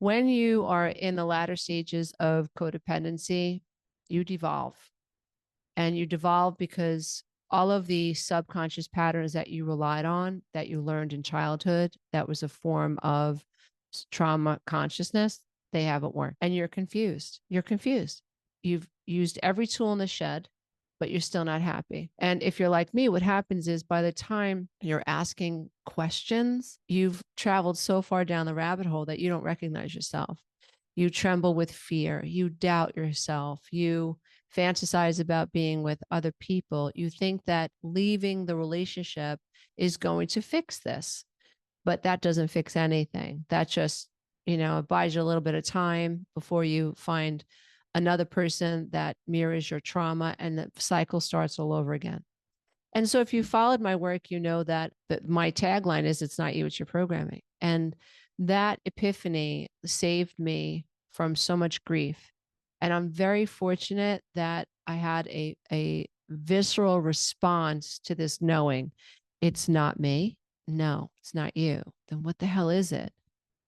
When you are in the latter stages of codependency, you devolve. And you devolve because all of the subconscious patterns that you relied on, that you learned in childhood, that was a form of trauma consciousness, they haven't worked. And you're confused. You're confused. You've used every tool in the shed, but you're still not happy. And if you're like me, what happens is by the time you're asking questions, you've traveled so far down the rabbit hole that you don't recognize yourself. You tremble with fear. You doubt yourself. You fantasize about being with other people. You think that leaving the relationship is going to fix this, but that doesn't fix anything. That just, buys you a little bit of time before you find another person that mirrors your trauma, and the cycle starts all over again. And so if you followed my work, you know that my tagline is it's not you, it's your programming. And that epiphany saved me from so much grief. And I'm very fortunate that I had a visceral response to this knowing it's not me. No, it's not you. Then what the hell is it?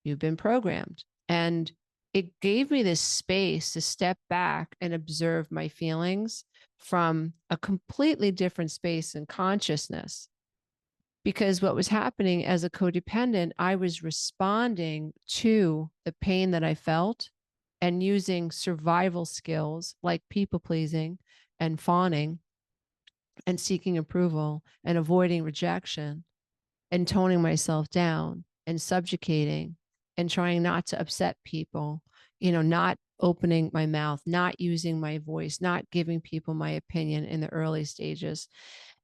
You've been programmed. And it gave me this space to step back and observe my feelings from a completely different space and consciousness. Because what was happening as a codependent, I was responding to the pain that I felt and using survival skills like people pleasing and fawning and seeking approval and avoiding rejection and toning myself down and subjugating and trying not to upset people, not opening my mouth, not using my voice, not giving people my opinion in the early stages,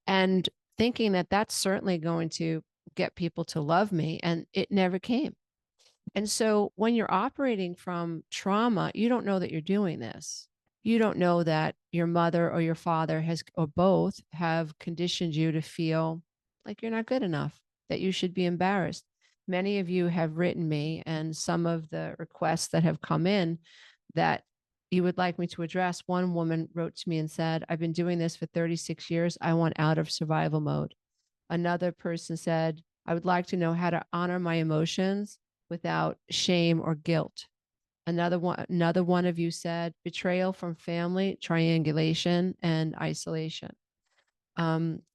and thinking that that's certainly going to get people to love me. And it never came. And so when you're operating from trauma, you don't know that you're doing this. You don't know that your mother or your father has, or both, have conditioned you to feel like you're not good enough, that you should be embarrassed. Many of you have written me, and some of the requests that have come in that you would like me to address. One woman wrote to me and said, I've been doing this for 36 years. I want out of survival mode. Another person said, I would like to know how to honor my emotions without shame or guilt. Another one of you said betrayal from family, triangulation, and isolation.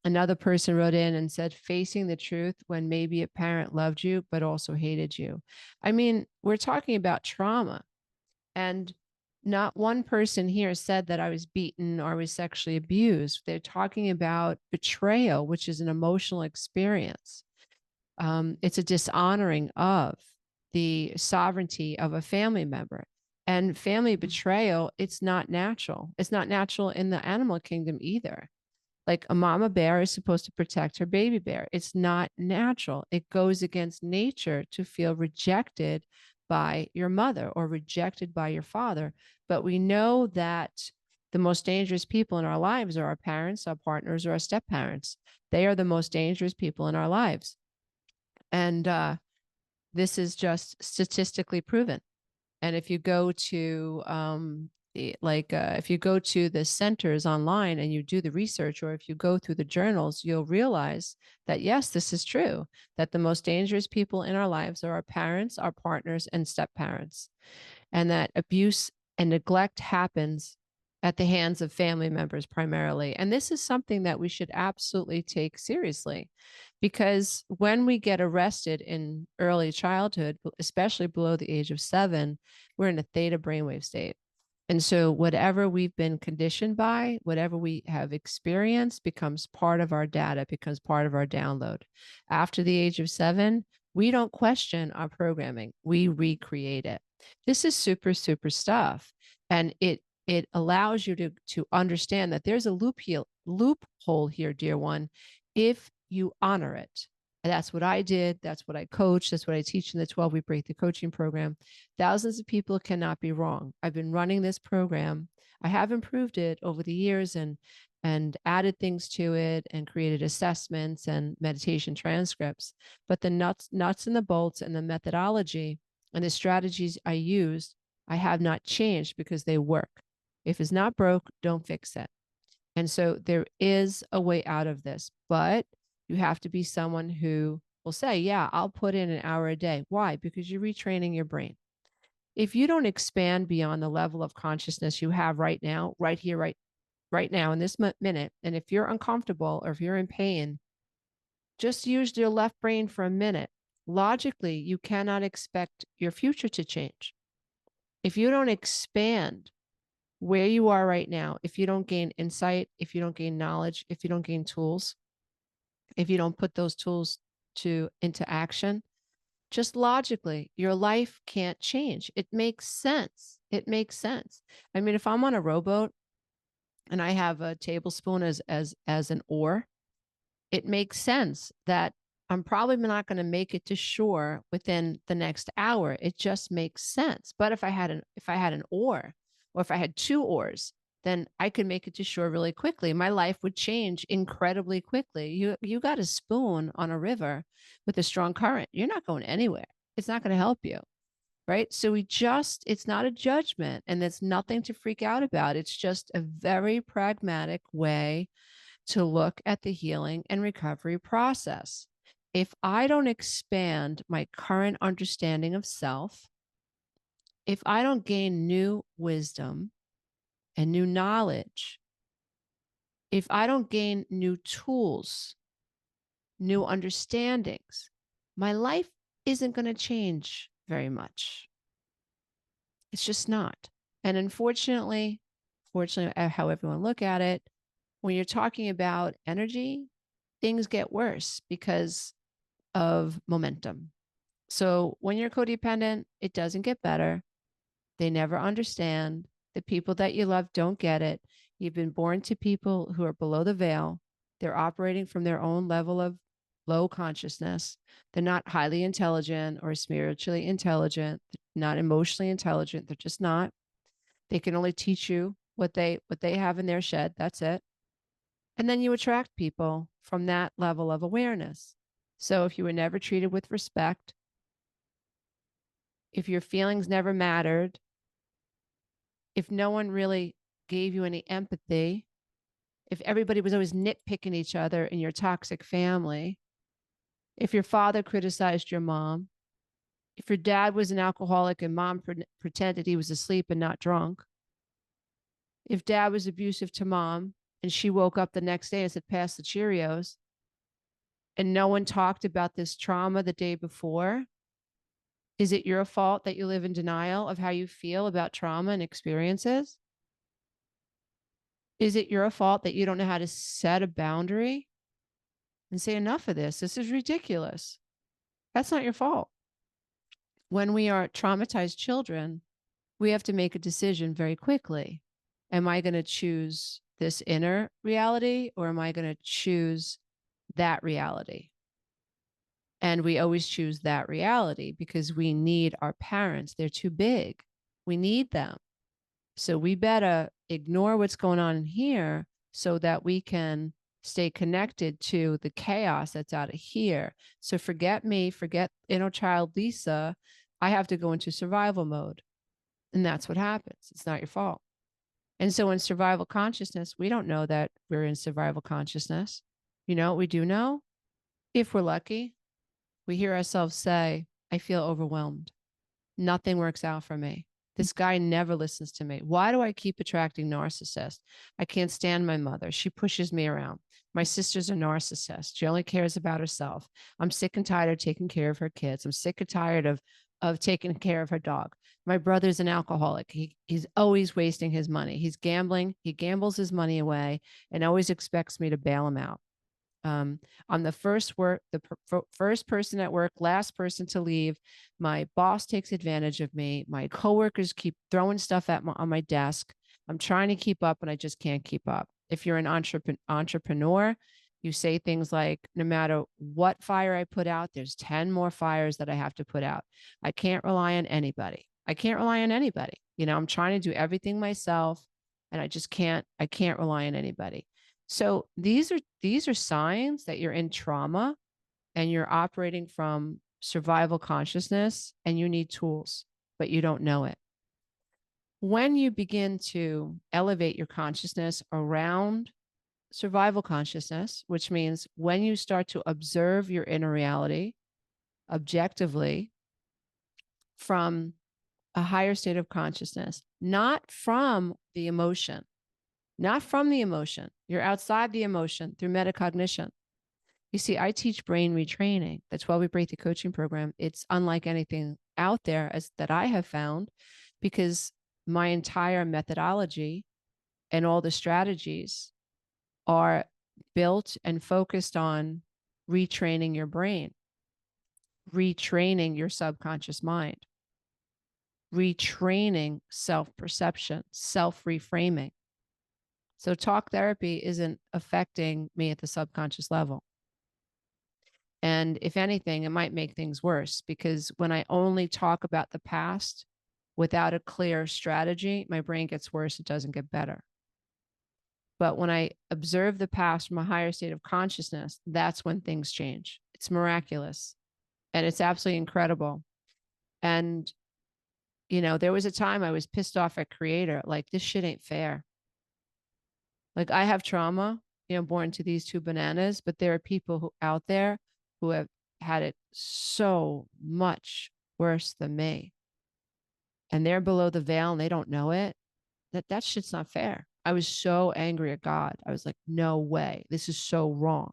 Another person wrote in and said facing the truth when maybe a parent loved you but also hated you. I mean, we're talking about trauma, and not one person here said that I was beaten or was sexually abused. They're talking about betrayal, which is an emotional experience. It's a dishonoring of the sovereignty of a family member. And family betrayal, it's not natural. It's not natural in the animal kingdom either. Like a mama bear is supposed to protect her baby bear. It's not natural. It goes against nature to feel rejected by your mother or rejected by your father. But we know that the most dangerous people in our lives are our parents, our partners, or our step parents. They are the most dangerous people in our lives. And this is just statistically proven. And if you go to if you go to the centers online and you do the research, or if you go through the journals, you'll realize that yes, this is true, that the most dangerous people in our lives are our parents, our partners, and step parents, and that abuse and neglect happens at the hands of family members primarily. And this is something that we should absolutely take seriously, because when we get arrested in early childhood, especially below the age of 7, we're in a theta brainwave state. And so whatever we've been conditioned by, whatever we have experienced becomes part of our data, becomes part of our download. After the age of 7, we don't question our programming. We recreate it. This is super, super stuff. And it allows you to understand that there's a loophole here, dear one, if you honor it. And that's what I did. That's what I coach. That's what I teach in the 12-week breakthrough coaching program. Thousands of people cannot be wrong. I've been running this program. I have improved it over the years and added things to it and created assessments and meditation transcripts. But the nuts and the bolts and the methodology and the strategies I used, I have not changed because they work. If it's not broke, don't fix it. And so there is a way out of this, but you have to be someone who will say, yeah, I'll put in an hour a day. Why? Because you're retraining your brain. If you don't expand beyond the level of consciousness you have right now, right here, right now in this minute, and if you're uncomfortable or if you're in pain, just use your left brain for a minute. Logically, you cannot expect your future to change. If you don't expand where you are right now, if you don't gain insight, if you don't gain knowledge, if you don't gain tools, if you don't put those tools into action, just logically, your life can't change. It makes sense. It makes sense. I mean, if I'm on a rowboat and I have a tablespoon as an oar, it makes sense that I'm probably not going to make it to shore within the next hour. It just makes sense. But if I had an oar, or if I had two oars, then I could make it to shore really quickly. My life would change incredibly quickly. You got a spoon on a river with a strong current. You're not going anywhere. It's not going to help you. Right. So it's not a judgment, and there's nothing to freak out about. It's just a very pragmatic way to look at the healing and recovery process. If I don't expand my current understanding of self, if I don't gain new wisdom and new knowledge, if I don't gain new tools, new understandings, my life isn't going to change very much. It's just not. And unfortunately, fortunately, how everyone look at it, when you're talking about energy, things get worse because of momentum. So when you're codependent, it doesn't get better. They never understand. The people that you love don't get it. You've been born to people who are below the veil. They're operating from their own level of low consciousness. They're not highly intelligent or spiritually intelligent, not emotionally intelligent. They're just not. They can only teach you what they have in their shed. That's it. And then you attract people from that level of awareness. So if you were never treated with respect, if your feelings never mattered, if no one really gave you any empathy, if everybody was always nitpicking each other in your toxic family, if your father criticized your mom, if your dad was an alcoholic and mom pretended he was asleep and not drunk, if dad was abusive to mom and she woke up the next day and said, pass the Cheerios, and no one talked about this trauma the day before, is it your fault that you live in denial of how you feel about trauma and experiences? Is it your fault that you don't know how to set a boundary and say, enough of this? This is ridiculous. That's not your fault. When we are traumatized children, we have to make a decision very quickly. Am I going to choose this inner reality, or am I going to choose that reality? And we always choose that reality because we need our parents. They're too big. We need them. So we better ignore what's going on in here so that we can stay connected to the chaos that's out of here. So forget me, forget inner child Lisa. I have to go into survival mode. And that's what happens. It's not your fault. And so in survival consciousness, we don't know that we're in survival consciousness. You know what we do know? If we're lucky, we hear ourselves say, I feel overwhelmed. Nothing works out for me. This guy never listens to me. Why do I keep attracting narcissists? I can't stand my mother. She pushes me around. My sister's a narcissist. She only cares about herself. I'm sick and tired of taking care of her kids. I'm sick and tired of taking care of her dog. My brother's an alcoholic. He's always wasting his money. He's gambling. He gambles his money away and always expects me to bail him out. I'm the first person at work, last person to leave. My boss takes advantage of me. My coworkers keep throwing stuff on my desk. I'm trying to keep up and I just can't keep up. If you're an entrepreneur, you say things like, no matter what fire I put out, there's 10 more fires that I have to put out. I can't rely on anybody. You know, I'm trying to do everything myself and I can't rely on anybody. So these are signs that you're in trauma and you're operating from survival consciousness and you need tools, but you don't know it. When you begin to elevate your consciousness around survival consciousness, which means when you start to observe your inner reality objectively from a higher state of consciousness, not from the emotion, not from the emotion. You're outside the emotion through metacognition. You see, I teach brain retraining, the 12-week breakthrough coaching program. It's unlike anything out there as that I have found, because my entire methodology and all the strategies are built and focused on retraining your brain, retraining your subconscious mind, retraining self-perception, self-reframing. So talk therapy isn't affecting me at the subconscious level. And if anything, it might make things worse, because when I only talk about the past without a clear strategy, my brain gets worse. It doesn't get better. But when I observe the past from a higher state of consciousness, that's when things change. It's miraculous and it's absolutely incredible. And, you know, there was a time I was pissed off at Creator. Like, this shit ain't fair. Like, I have trauma, you know, born to these two bananas, but there are people who out there who have had it so much worse than me. And they're below the veil and they don't know it. That shit's not fair. I was so angry at God. I was like, no way. This is so wrong.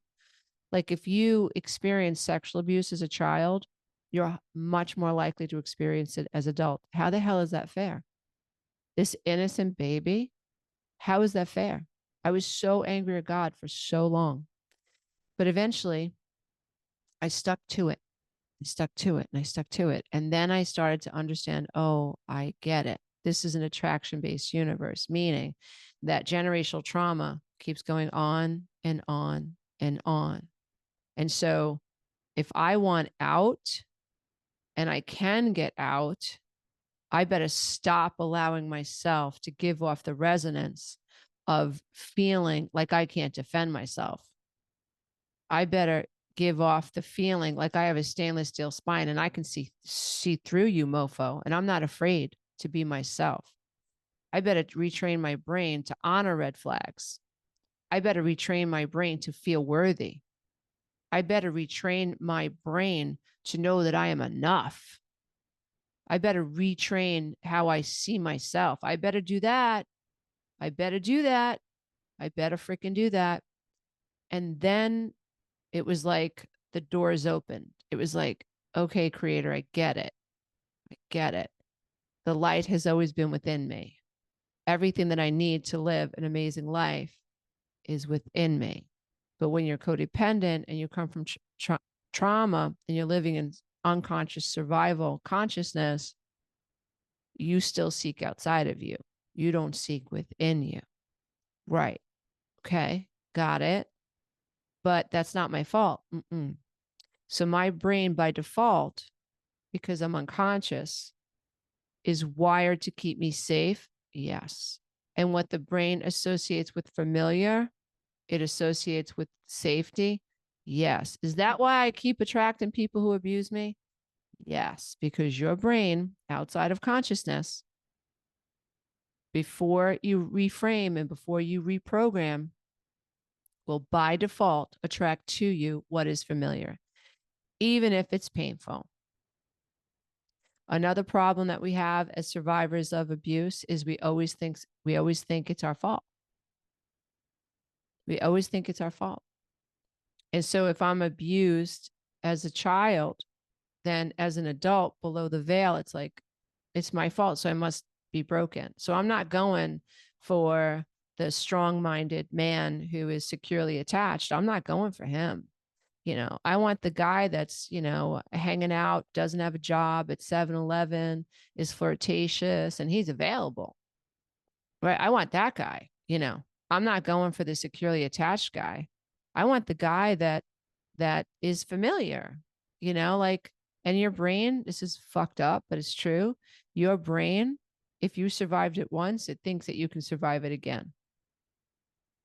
Like, if you experience sexual abuse as a child, you're much more likely to experience it as an adult. How the hell is that fair? This innocent baby, how is that fair? I was so angry at God for so long. But eventually, I stuck to it. I stuck to it and I stuck to it. And then I started to understand, oh, I get it. This is an attraction-based universe, meaning that generational trauma keeps going on and on and on. And so if I want out and I can get out, I better stop allowing myself to give off the resonance of feeling like I can't defend myself. I better give off the feeling like I have a stainless steel spine and I can see through you, mofo, and I'm not afraid to be myself. I better retrain my brain to honor red flags. I better retrain my brain to feel worthy. I better retrain my brain to know that I am enough. I better retrain how I see myself. I better do that. I better do that. I better freaking do that. And then it was like the doors opened. It was like, okay, Creator, I get it. I get it. The light has always been within me. Everything that I need to live an amazing life is within me. But when you're codependent and you come from trauma and you're living in unconscious survival consciousness, you still seek outside of you. You don't seek within you. Right. Okay. Got it. But that's not my fault. So my brain by default, because I'm unconscious, is wired to keep me safe. Yes. And what the brain associates with familiar, it associates with safety. Yes. Is that why I keep attracting people who abuse me? Yes, because your brain outside of consciousness, before you reframe and before you reprogram, will by default attract to you what is familiar, even if it's painful. Another problem that we have as survivors of abuse is we always think it's our fault. We always think it's our fault. And so if I'm abused as a child, then as an adult below the veil, it's like, it's my fault. So I must be broken. So I'm not going for the strong-minded man who is securely attached. I'm not going for him. You know, I want the guy that's, you know, hanging out, doesn't have a job at 7-Eleven, is flirtatious, and he's available. Right? I want that guy, you know. I'm not going for the securely attached guy. I want the guy that is familiar, you know, like, and your brain, this is fucked up, but it's true. Your brain, if you survived it once, it thinks that you can survive it again.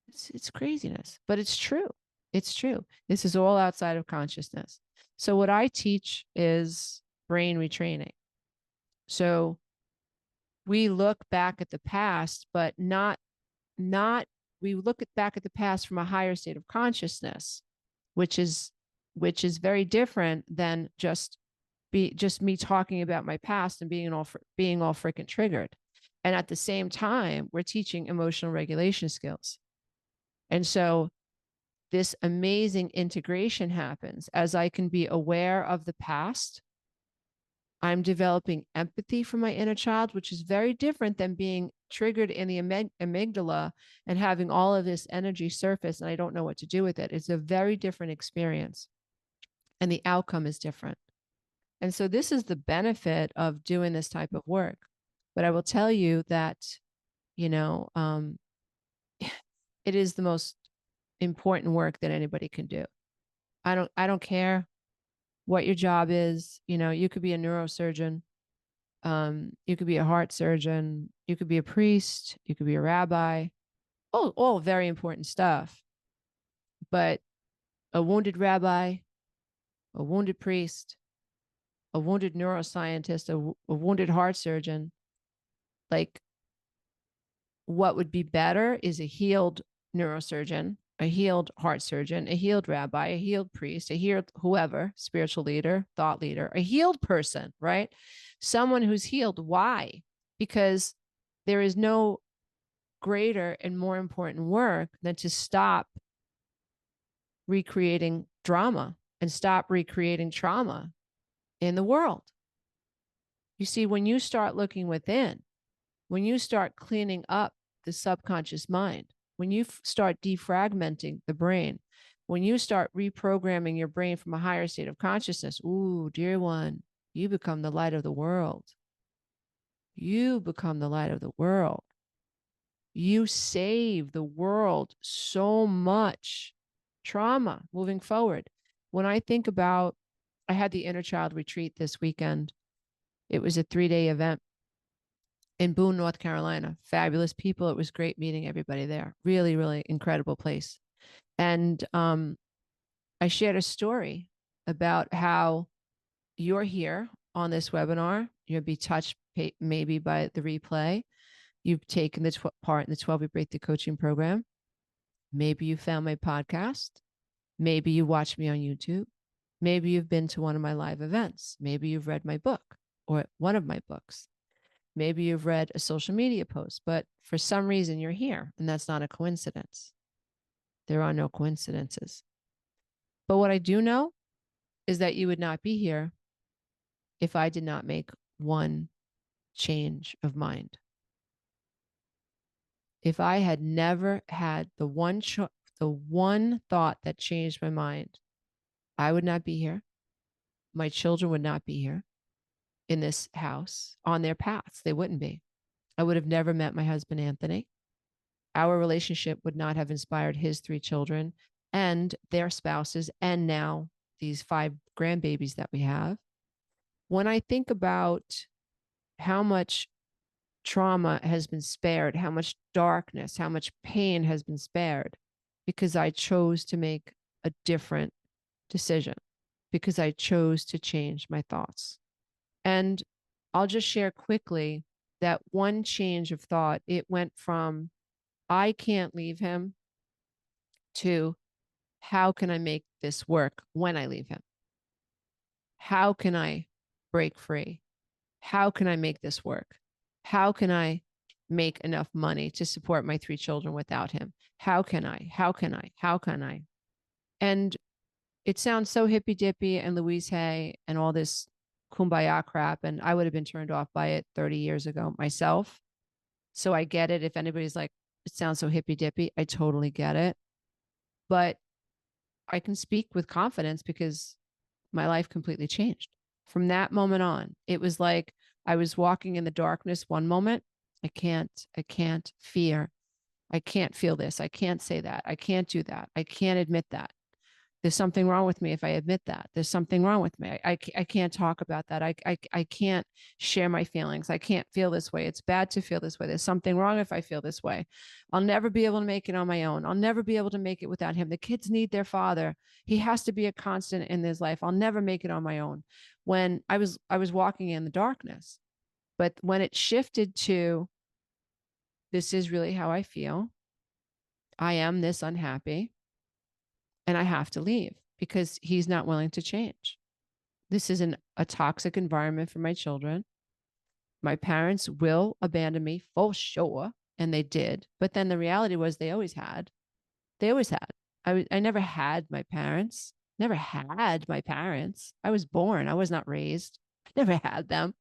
It's craziness, but it's true. It's true. This is all outside of consciousness. So what I teach is brain retraining. So we look back at the past, but not we look back at the past from a higher state of consciousness, which is very different than just be just me talking about my past and being all freaking triggered. And at the same time, we're teaching emotional regulation skills. And so this amazing integration happens as I can be aware of the past. I'm developing empathy for my inner child, which is very different than being triggered in the amygdala and having all of this energy surface and I don't know what to do with it. It's a very different experience and the outcome is different. And so this is the benefit of doing this type of work. But I will tell you that, you know, it is the most important work that anybody can do. I don't care what your job is. You know, you could be a neurosurgeon. You could be a heart surgeon. You could be a priest. You could be a rabbi. All very important stuff. But a wounded rabbi, a wounded priest, a wounded neuroscientist, a wounded heart surgeon, like what would be better is a healed neurosurgeon, a healed heart surgeon, a healed rabbi, a healed priest, a healed whoever, spiritual leader, thought leader, a healed person, right? Someone who's healed. Why? Because there is no greater and more important work than to stop recreating drama and stop recreating trauma in the world. You see, when you start looking within, when you start cleaning up the subconscious mind, when you start defragmenting the brain, when you start reprogramming your brain from a higher state of consciousness, ooh, dear one, you become the light of the world. You become the light of the world. You save the world so much trauma moving forward. When I think about, I had the inner child retreat this weekend. It was a 3-day event in Boone, North Carolina. Fabulous people. It was great meeting everybody there. Really, really incredible place. And I shared a story about how you're here on this webinar. You'll be touched maybe by the replay. You've taken the part in the 12-week breakthrough coaching program. Maybe you found my podcast. Maybe you watched me on YouTube. Maybe you've been to one of my live events. Maybe you've read my book or one of my books. Maybe you've read a social media post, but for some reason you're here, and that's not a coincidence. There are no coincidences. But what I do know is that you would not be here if I did not make one change of mind. If I had never had the one thought that changed my mind, I would not be here. My children would not be here in this house on their paths. They wouldn't be. I would have never met my husband, Anthony. Our relationship would not have inspired his 3 children and their spouses, and now these 5 grandbabies that we have. When I think about how much trauma has been spared, how much darkness, how much pain has been spared, because I chose to make a different decision, because I chose to change my thoughts. And I'll just share quickly that one change of thought, it went from, I can't leave him, to how can I make this work when I leave him? How can I break free? How can I make this work? How can I make enough money to support my 3 children without him? How can I? How can I? How can I? And it sounds so hippy dippy and Louise Hay and all this kumbaya crap. And I would have been turned off by it 30 years ago myself. So I get it. If anybody's like, it sounds so hippy dippy, I totally get it. But I can speak with confidence because my life completely changed. From that moment on, it was like I was walking in the darkness one moment. I can't fear. I can't feel this. I can't say that. I can't do that. I can't admit that. There's something wrong with me if I admit that. There's something wrong with me. I can't talk about that. I can't share my feelings. I can't feel this way. It's bad to feel this way. There's something wrong if I feel this way. I'll never be able to make it on my own. I'll never be able to make it without him. The kids need their father. He has to be a constant in his life. I'll never make it on my own. When I was walking in the darkness, but when it shifted to, this is really how I feel. I am this unhappy. And I have to leave because he's not willing to change. This isn't a toxic environment for my children. My parents will abandon me for sure. And they did. But then the reality was they always had. They always had. I never had my parents. Never had my parents. I was born. I was not raised. I never had them.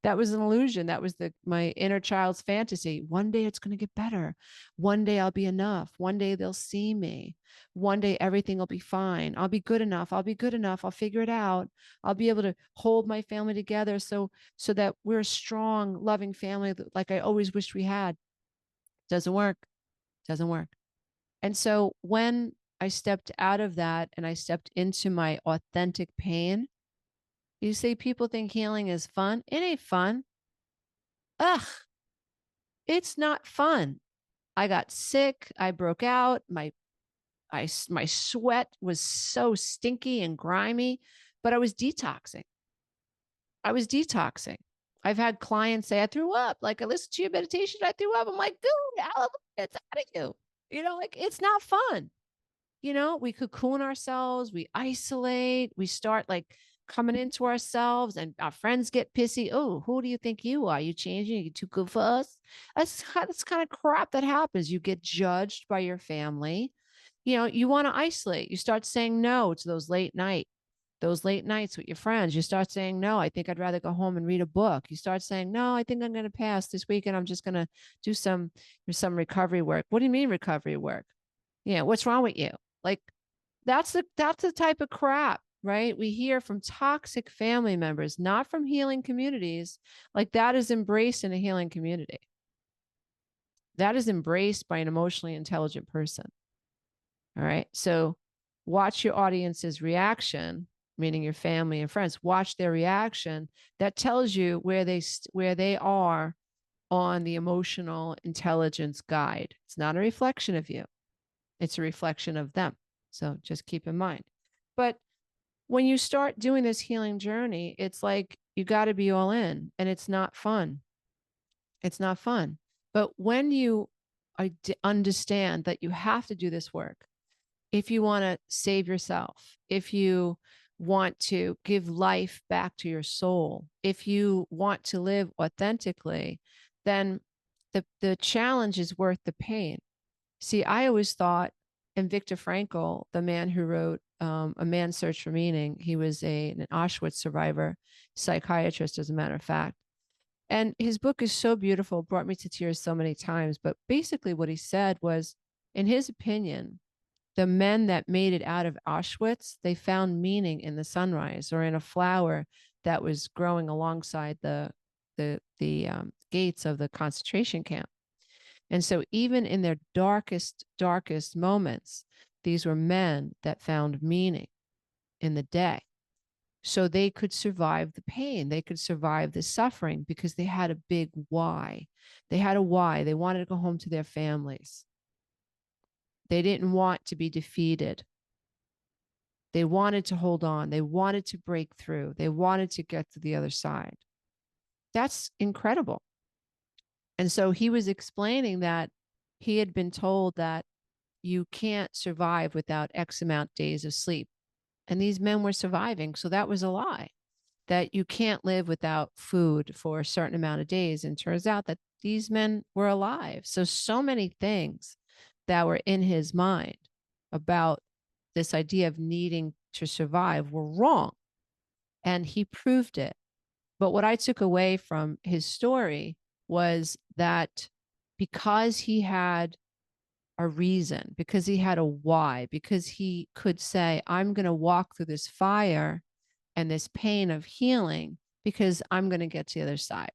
That was an illusion. That was my inner child's fantasy. One day it's going to get better. One day I'll be enough. One day they'll see me. One day everything will be fine. I'll be good enough. I'll be good enough. I'll figure it out. I'll be able to hold my family together so that we're a strong, loving family like I always wished we had. Doesn't work. Doesn't work. And so when I stepped out of that and I stepped into my authentic pain, you see, people think healing is fun. It ain't fun. Ugh, it's not fun. I got sick. I broke out. My sweat was so stinky and grimy, but I was detoxing. I was detoxing. I've had clients say, I threw up. Like, I listened to your meditation, I threw up. I'm like, dude, hallelujah, it's out of you. You know, like, it's not fun. You know, we cocoon ourselves, we isolate, we start like coming into ourselves, and our friends get pissy. Oh, who do you think you are? You changing? You too good for us? That's kind of crap that happens. You get judged by your family. You know, you want to isolate. You start saying no to those late nights with your friends. You start saying, no, I think I'd rather go home and read a book. You start saying, no, I think I'm going to pass this weekend. I'm just going to do some recovery work. What do you mean recovery work? Yeah. What's wrong with you? Like, that's the type of crap, right? We hear from toxic family members, not from healing communities. Like, that is embraced in a healing community. That is embraced by an emotionally intelligent person. All right. So watch your audience's reaction, meaning your family and friends. Watch their reaction. That tells you where they are on the emotional intelligence guide. It's not a reflection of you. It's a reflection of them. So just keep in mind. But when you start doing this healing journey, it's like you got to be all in, and it's not fun. It's not fun. But when you understand that you have to do this work, if you want to save yourself, if you want to give life back to your soul, if you want to live authentically, then the challenge is worth the pain. See, I always thought, and Viktor Frankl, the man who wrote A Man's Search for Meaning, he was an Auschwitz survivor, psychiatrist, as a matter of fact. And his book is so beautiful, brought me to tears so many times. But basically what he said was, in his opinion, the men that made it out of Auschwitz, they found meaning in the sunrise or in a flower that was growing alongside the gates of the concentration camp. And so even in their darkest moments, these were men that found meaning in the day. So they could survive the pain. They could survive the suffering because they had a big why. They had a why. They wanted to go home to their families. They didn't want to be defeated. They wanted to hold on. They wanted to break through. They wanted to get to the other side. That's incredible. And so he was explaining that he had been told that you can't survive without X amount days of sleep. And these men were surviving. So that was a lie, that you can't live without food for a certain amount of days. And turns out that these men were alive. So many things that were in his mind about this idea of needing to survive were wrong. And he proved it. But what I took away from his story was that because he had a reason, because he had a why, because he could say, I'm going to walk through this fire and this pain of healing because I'm going to get to the other side.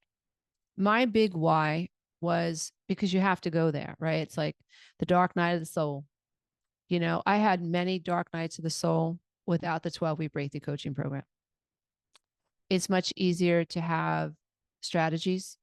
My big why was because you have to go there, right? It's like the dark night of the soul. You know, I had many dark nights of the soul without the 12-week breakthrough coaching program. It's much easier to have strategies.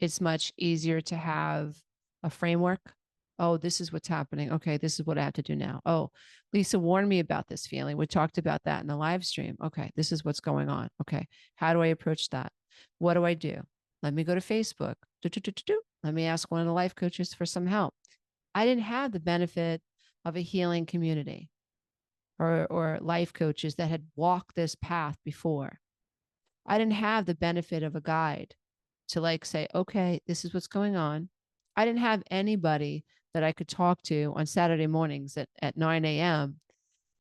It's much easier to have a framework. Oh, this is what's happening. Okay, this is what I have to do now. Oh, Lisa warned me about this feeling. We talked about that in the live stream. Okay, this is what's going on. Okay, how do I approach that? What do I do? Let me go to Facebook. Let me ask one of the life coaches for some help. I didn't have the benefit of a healing community. or life coaches that had walked this path before. I didn't have the benefit of a guide to like say, okay, this is what's going on. I didn't have anybody that I could talk to on Saturday mornings at 9 a.m.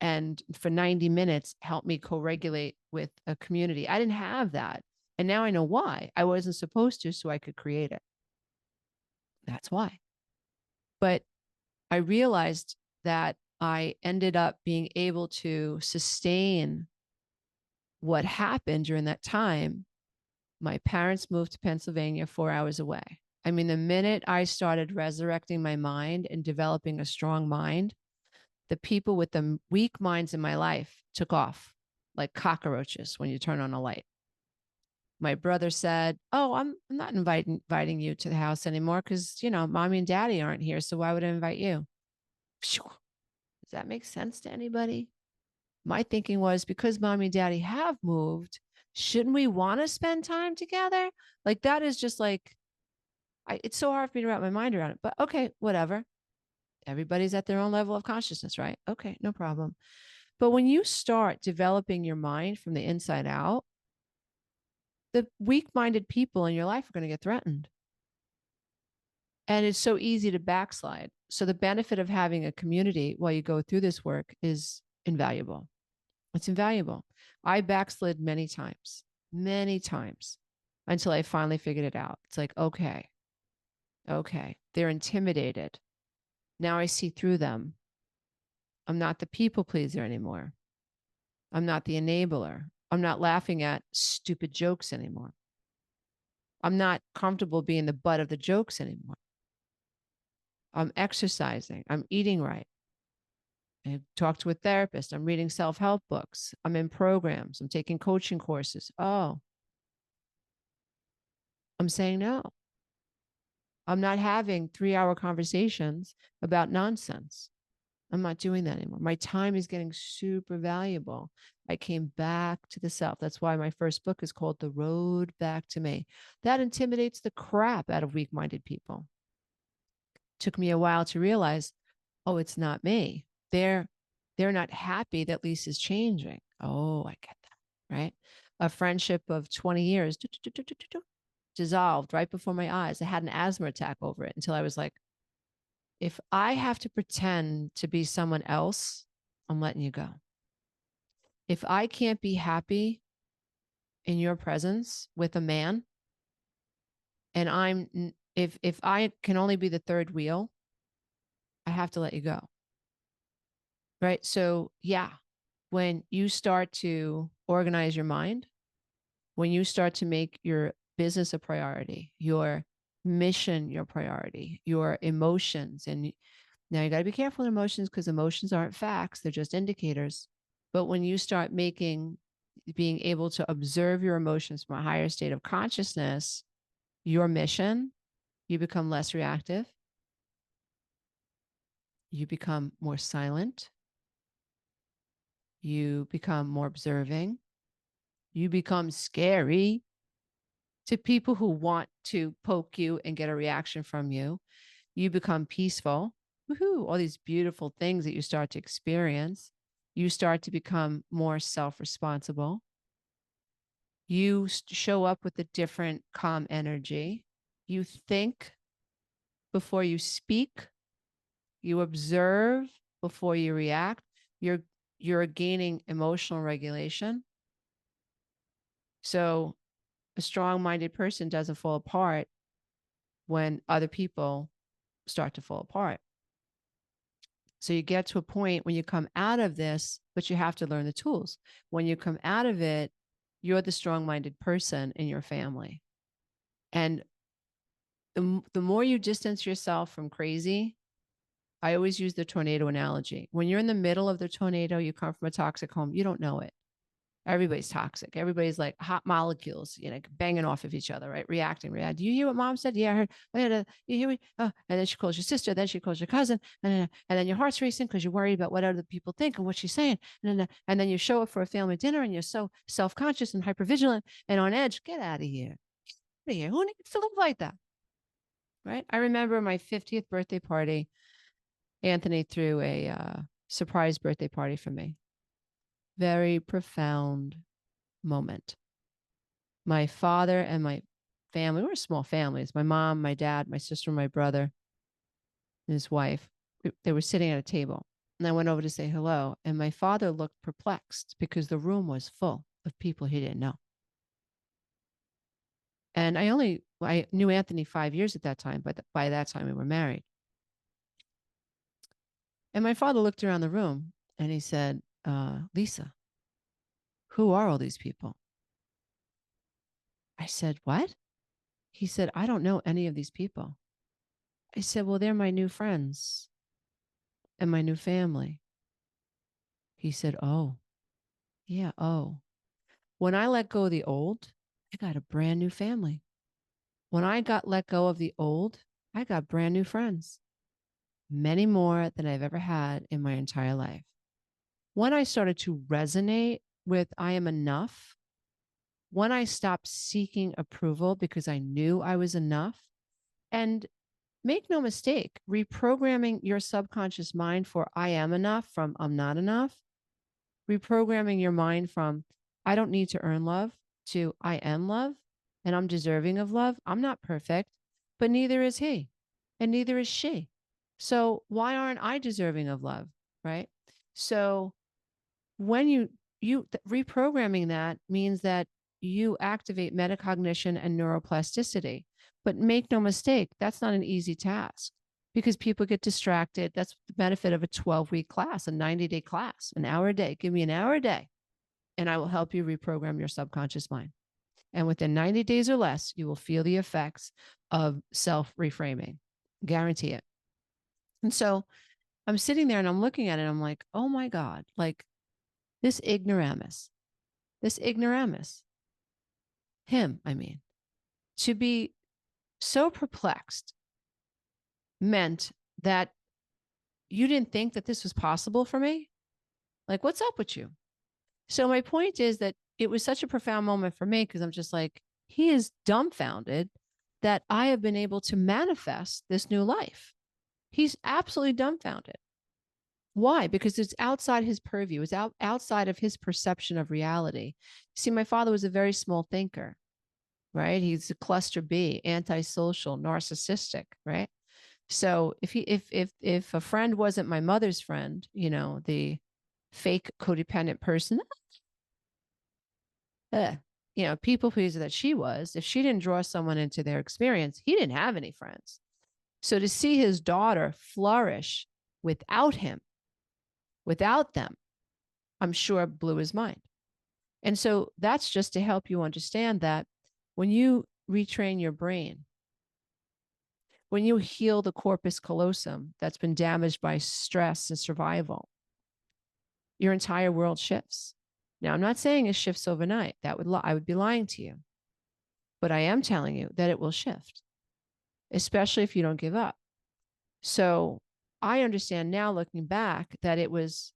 and for 90 minutes help me co-regulate with a community. I didn't have that. And now I know why. I wasn't supposed to, so I could create it. That's why. But I realized that I ended up being able to sustain what happened during that time. My parents moved to Pennsylvania 4 hours away. I mean, the minute I started resurrecting my mind and developing a strong mind, the people with the weak minds in my life took off like cockroaches when you turn on a light. My brother said, "Oh, I'm not inviting you to the house anymore because, you know, mommy and daddy aren't here. So why would I invite you?" Does that make sense to anybody? My thinking was because mommy and daddy have moved, shouldn't we want to spend time together? Like that is just like, it's so hard for me to wrap my mind around it, but okay, whatever. Everybody's at their own level of consciousness, right? Okay, no problem. But when you start developing your mind from the inside out, the weak-minded people in your life are going to get threatened. And it's so easy to backslide. So the benefit of having a community while you go through this work is invaluable. It's invaluable. I backslid many times until I finally figured it out. It's like, okay, they're intimidated. Now I see through them. I'm not the people pleaser anymore. I'm not the enabler. I'm not laughing at stupid jokes anymore. I'm not comfortable being the butt of the jokes anymore. I'm exercising. I'm eating right. I talked to a therapist. I'm reading self-help books. I'm in programs. I'm taking coaching courses. Oh, I'm saying no. I'm not having 3-hour conversations about nonsense. I'm not doing that anymore. My time is getting super valuable. I came back to the self. That's why my first book is called The Road Back to Me. That intimidates the crap out of weak-minded people. Took me a while to realize, oh, it's not me. They're not happy that Lisa's changing. Oh, I get that, right? A friendship of 20 years dissolved right before my eyes. I had an asthma attack over it until I was like, if I have to pretend to be someone else, I'm letting you go. If I can't be happy in your presence with a man, and if I can only be the third wheel, I have to let you go. Right? So, yeah, when you start to organize your mind, when you start to make your business a priority, your mission your priority, your emotions, and now you got to be careful with emotions because emotions aren't facts, they're just indicators. But when you start being able to observe your emotions from a higher state of consciousness, your mission, you become less reactive. You become more silent. You become more observing. You become scary to people who want to poke you and get a reaction from you. You become peaceful. Woohoo, all these beautiful things that you start to experience. You start to become more self-responsible. You show up with a different calm energy. You think before you speak. You observe before you react. You're gaining emotional regulation. So a strong-minded person doesn't fall apart when other people start to fall apart. So you get to a point when you come out of this, but you have to learn the tools. When you come out of it, you're the strong-minded person in your family. And the more you distance yourself from crazy, I always use the tornado analogy. When you're in the middle of the tornado, you come from a toxic home, you don't know it. Everybody's toxic. Everybody's like hot molecules, you know, banging off of each other, right? Reacting. Do you hear what mom said? Yeah, I heard. Oh, yeah, you hear me? Oh, and then she calls your sister. Then she calls your cousin. And then your heart's racing because you're worried about what other people think and what she's saying. And then you show up for a family dinner and you're so self-conscious and hypervigilant and on edge. Get out of here. Get out of here. Who needs to live like that? Right? I remember my 50th birthday party. Anthony threw a surprise birthday party for me. very profound moment. My father and my family, we're small families. My mom, my dad, my sister, my brother, and his wife, they were sitting at a table. And I went over to say hello. And my father looked perplexed because the room was full of people he didn't know. And I knew Anthony 5 years at that time, but by that time we were married. And my father looked around the room and he said, Lisa, who are all these people? I said, what? He said, I don't know any of these people. I said, well, they're my new friends and my new family. He said, oh, yeah, oh. When I let go of the old, I got a brand new family. When I got let go of the old, I got brand new friends, many more than I've ever had in my entire life. When I started to resonate with I am enough, when I stopped seeking approval because I knew I was enough, and make no mistake, reprogramming your subconscious mind for I am enough from I'm not enough, reprogramming your mind from I don't need to earn love to I am love and I'm deserving of love. I'm not perfect, but neither is he and neither is she. So why aren't I deserving of love? Right. So when you reprogramming that means that you activate metacognition and neuroplasticity. But make no mistake, that's not an easy task because people get distracted. That's the benefit of a 12-week class, a 90-day class, an hour a day. Give me an hour a day and I will help you reprogram your subconscious mind. And within 90 days or less, you will feel the effects of self-reframing. Guarantee it. And so I'm sitting there and I'm looking at it. And I'm like, oh my God, like this ignoramus, him, I mean, to be so perplexed meant that you didn't think that this was possible for me? Like, what's up with you? So my point is that it was such a profound moment for me because I'm just like, he is dumbfounded that I have been able to manifest this new life. He's absolutely dumbfounded. Why? Because it's outside his purview. It's outside of his perception of reality. See, my father was a very small thinker, right? He's a cluster B, antisocial, narcissistic, right? So if a friend wasn't my mother's friend, you know, the fake codependent person, you know, people pleaser that she was, if she didn't draw someone into their experience, he didn't have any friends. So to see his daughter flourish without him, without them, I'm sure blew his mind. And so that's just to help you understand that when you retrain your brain, when you heal the corpus callosum that's been damaged by stress and survival, your entire world shifts. Now, I'm not saying it shifts overnight. I would be lying to you. But I am telling you that it will shift, especially if you don't give up. So I understand now, looking back, that it was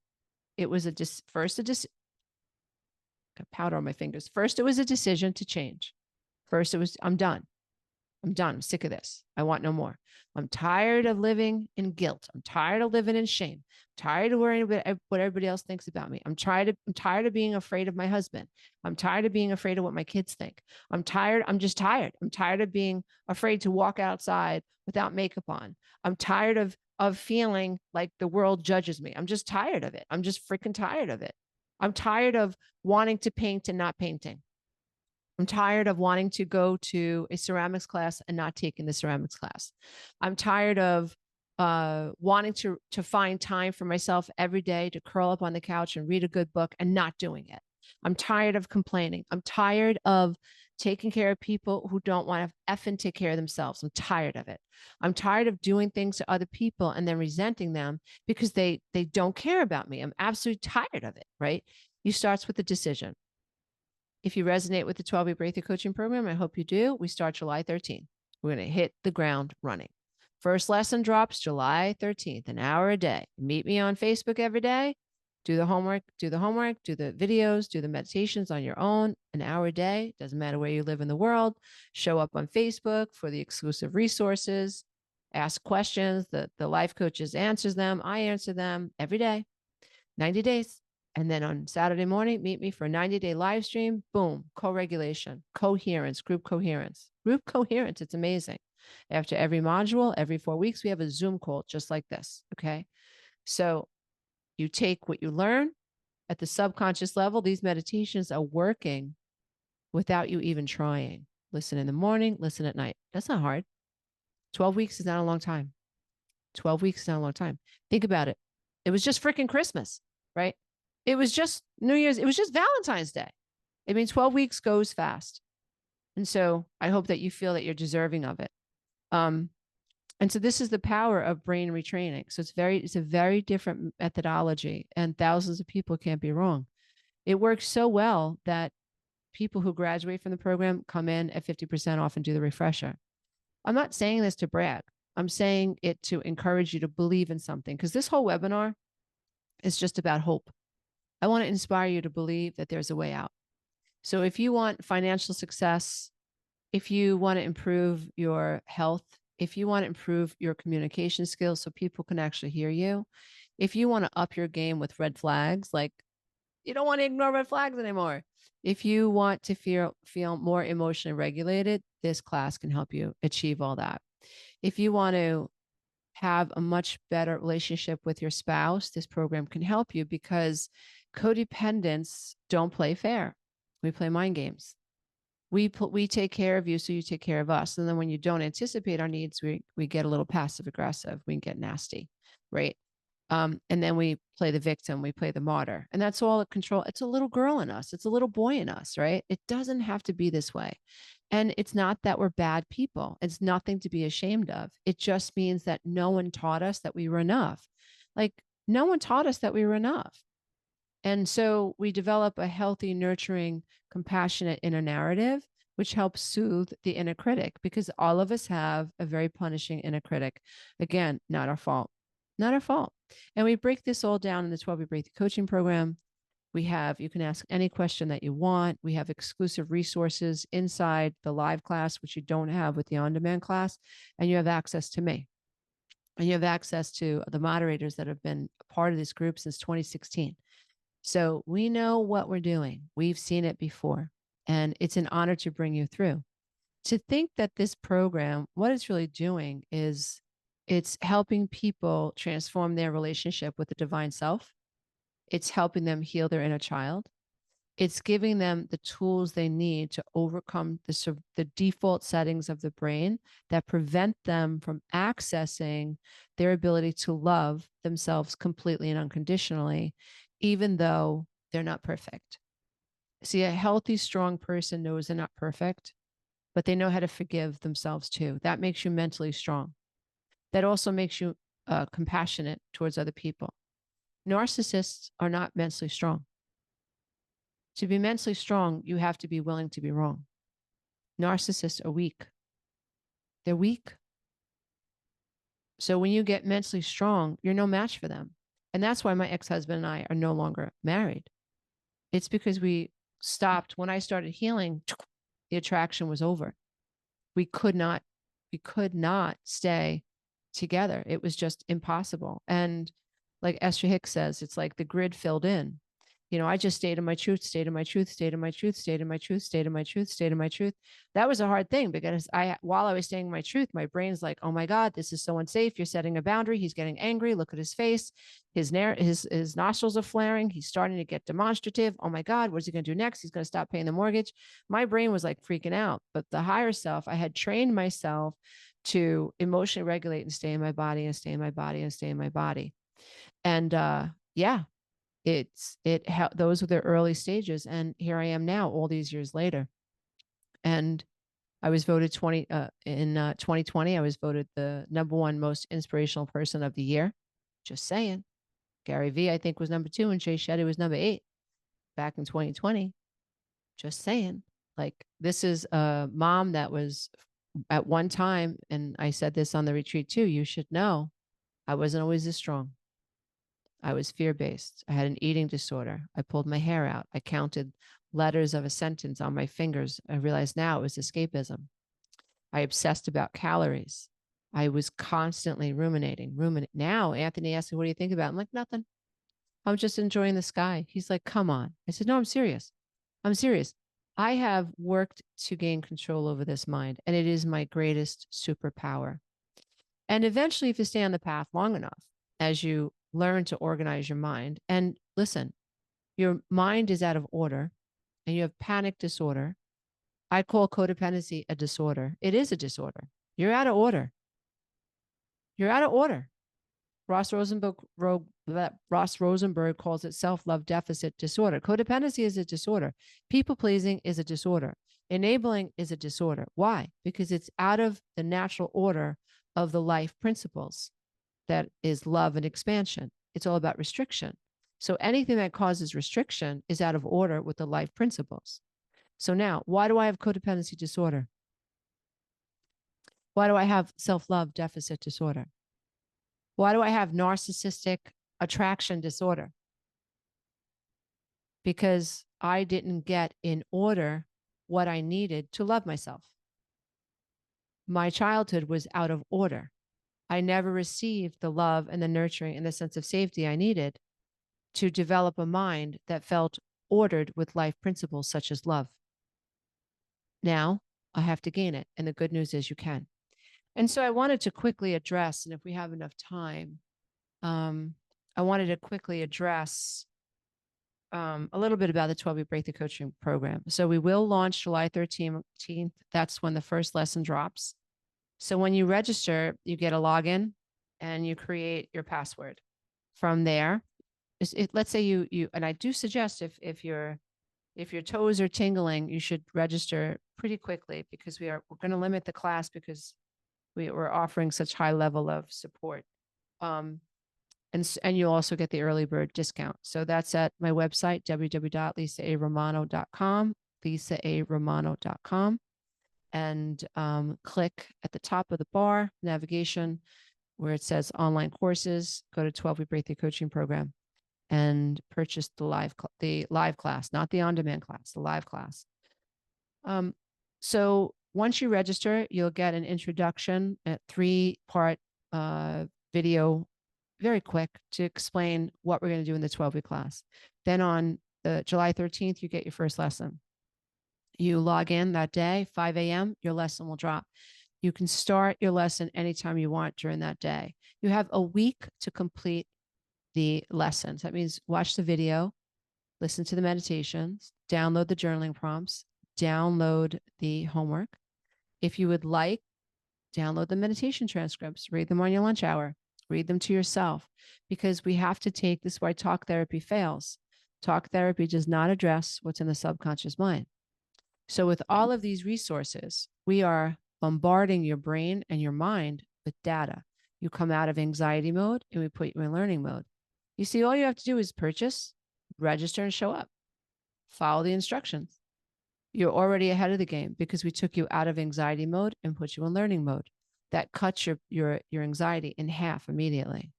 powder on my fingers. First, it was a decision to change. First, it was, I'm done. I'm done. I'm sick of this. I want no more. I'm tired of living in guilt. I'm tired of living in shame. I'm tired of worrying about what everybody else thinks about me. I'm tired of being afraid of my husband. I'm tired of being afraid of what my kids think. I'm tired. I'm just tired. I'm tired of being afraid to walk outside without makeup on. I'm tired of feeling like the world judges me. I'm just tired of it. I'm just freaking tired of it. I'm tired of wanting to paint and not painting. I'm tired of wanting to go to a ceramics class and not taking the ceramics class. I'm tired of wanting to find time for myself every day to curl up on the couch and read a good book and not doing it. I'm tired of complaining. I'm tired of taking care of people who don't want to effing take care of themselves. I'm tired of it. I'm tired of doing things to other people and then resenting them because they don't care about me. I'm absolutely tired of it, right? You starts with a decision. If you resonate with the 12-week breakthrough coaching program, I hope you do. We start July 13th. We're going to hit the ground running. First lesson drops July 13th, an hour a day. Meet me on Facebook every day. Do the homework, do the videos, do the meditations on your own, an hour a day. Doesn't matter where you live in the world. Show up on Facebook for the exclusive resources. Ask questions. The life coaches answers them. I answer them every day. 90 days. And then on Saturday morning, meet me for a 90-day live stream. Boom, co-regulation, coherence, group coherence. Group coherence, it's amazing. After every module, every 4 weeks, we have a Zoom call just like this, okay? So you take what you learn at the subconscious level. These meditations are working without you even trying. Listen in the morning, listen at night. That's not hard. 12 weeks is not a long time. 12 weeks is not a long time. Think about it. It was just freaking Christmas, right? It was just New Year's. It was just Valentine's Day. I mean, 12 weeks goes fast. And so I hope that you feel that you're deserving of it. And so this is the power of brain retraining. So it's a very different methodology, and thousands of people can't be wrong. It works so well that people who graduate from the program come in at 50% off and do the refresher. I'm not saying this to brag. I'm saying it to encourage you to believe in something, because this whole webinar is just about hope. I want to inspire you to believe that there's a way out. So if you want financial success, if you want to improve your health, if you want to improve your communication skills so people can actually hear you, if you want to up your game with red flags, like you don't want to ignore red flags anymore. If you want to feel more emotionally regulated, this class can help you achieve all that. If you want to have a much better relationship with your spouse, this program can help you, because codependents don't play fair. We play mind games. We take care of you, so you take care of us. And then when you don't anticipate our needs, we get a little passive aggressive. We can get nasty, right? And then we play the victim, we play the martyr, and that's all control. It's a little girl in us. It's a little boy in us, right? It doesn't have to be this way. And it's not that we're bad people. It's nothing to be ashamed of. It just means that no one taught us that we were enough. Like, no one taught us that we were enough. And so we develop a healthy, nurturing, compassionate inner narrative, which helps soothe the inner critic, because all of us have a very punishing inner critic. Again, not our fault. Not our fault. And we break this all down in the 12-week breakthrough coaching program. You can ask any question that you want. We have exclusive resources inside the live class, which you don't have with the on-demand class. And you have access to me. And you have access to the moderators that have been a part of this group since 2016. So we know what we're doing. We've seen it before. And it's an honor to bring you through. To think that this program, what it's really doing is it's helping people transform their relationship with the divine self. It's helping them heal their inner child. It's giving them the tools they need to overcome the default settings of the brain that prevent them from accessing their ability to love themselves completely and unconditionally, even though they're not perfect. See, a healthy, strong person knows they're not perfect, but they know how to forgive themselves too. That makes you mentally strong. That also makes you compassionate towards other people. Narcissists are not mentally strong. To be mentally strong, you have to be willing to be wrong. Narcissists are weak. They're weak. So when you get mentally strong, you're no match for them. And that's why my ex-husband and I are no longer married. It's because we stopped. When I started healing, the attraction was over. We could not stay together. It was just impossible. And like Esther Hicks says, it's like the grid filled in. You know, I just stayed in my truth, stayed in my truth, stayed in my truth, stayed in my truth, stayed in my truth, stayed in my truth. That was a hard thing, because while I was staying in my truth, my brain's like, oh my God, this is so unsafe. You're setting a boundary. He's getting angry. Look at his face. His nostrils are flaring. He's starting to get demonstrative. Oh my God, what's he going to do next? He's going to stop paying the mortgage. My brain was like freaking out. But the higher self, I had trained myself to emotionally regulate and stay in my body and stay in my body and stay in my body. And yeah, those were the early stages. And here I am now, all these years later. And I was voted in 2020, I was voted the #1 most inspirational person of the year. Just saying. Gary Vee, I think, was #2, and Jay Shetty was #8 back in 2020. Just saying. Like, this is a mom that was at one time, and I said this on the retreat too, you should know, I wasn't always this strong. I was fear-based. I had an eating disorder. I pulled my hair out. I counted letters of a sentence on my fingers. I realized now it was escapism. I obsessed about calories. I was constantly ruminating. Now, Anthony asked me, what do you think about it? I'm like, nothing. I'm just enjoying the sky. He's like, come on. I said, no, I'm serious. I'm serious. I have worked to gain control over this mind, and it is my greatest superpower. And eventually, if you stay on the path long enough, as you learn to organize your mind, and listen, your mind is out of order and you have panic disorder. I call codependency a disorder. It is a disorder. You're out of order. You're out of order. Ross Rosenberg calls it self-love deficit disorder. Codependency is a disorder. People pleasing is a disorder. Enabling is a disorder. Why? Because it's out of the natural order of the life principles that is love and expansion. It's all about restriction. So anything that causes restriction is out of order with the life principles. So now, why do I have codependency disorder? Why do I have self-love deficit disorder? Why do I have narcissistic attraction disorder? Because I didn't get in order what I needed to love myself. My childhood was out of order. I never received the love and the nurturing and the sense of safety I needed to develop a mind that felt ordered with life principles such as love. Now I have to gain it. And the good news is you can. And so I wanted to quickly address, and if we have enough time, I wanted to quickly address a little bit about the 12-week breakthrough coaching program. So we will launch July 13th. That's when the first lesson drops. So when you register, you get a login and you create your password. From there, let's say you and I do suggest if your toes are tingling, you should register pretty quickly, because we're going to limit the class because we're offering such high level of support. And you'll also get the early bird discount. So that's at my website, www.lisaaromano.com, lisaaromano.com. And click at the top of the bar, navigation, where it says online courses, go to 12-week breakthrough coaching program and purchase the live class, not the on-demand class, the live class. So once you register, you'll get an introduction, a 3-part video, very quick, to explain what we're going to do in the 12-week class. Then on July 13th, you get your first lesson. You log in that day, 5 a.m., your lesson will drop. You can start your lesson anytime you want during that day. You have a week to complete the lessons. That means watch the video, listen to the meditations, download the journaling prompts, download the homework. If you would like, download the meditation transcripts, read them on your lunch hour, read them to yourself, because we have to take this, why talk therapy fails. Talk therapy does not address what's in the subconscious mind. So with all of these resources, we are bombarding your brain and your mind with data. You come out of anxiety mode and we put you in learning mode. You see, all you have to do is purchase, register, and show up. Follow the instructions. You're already ahead of the game because we took you out of anxiety mode and put you in learning mode. That cuts your anxiety in half immediately.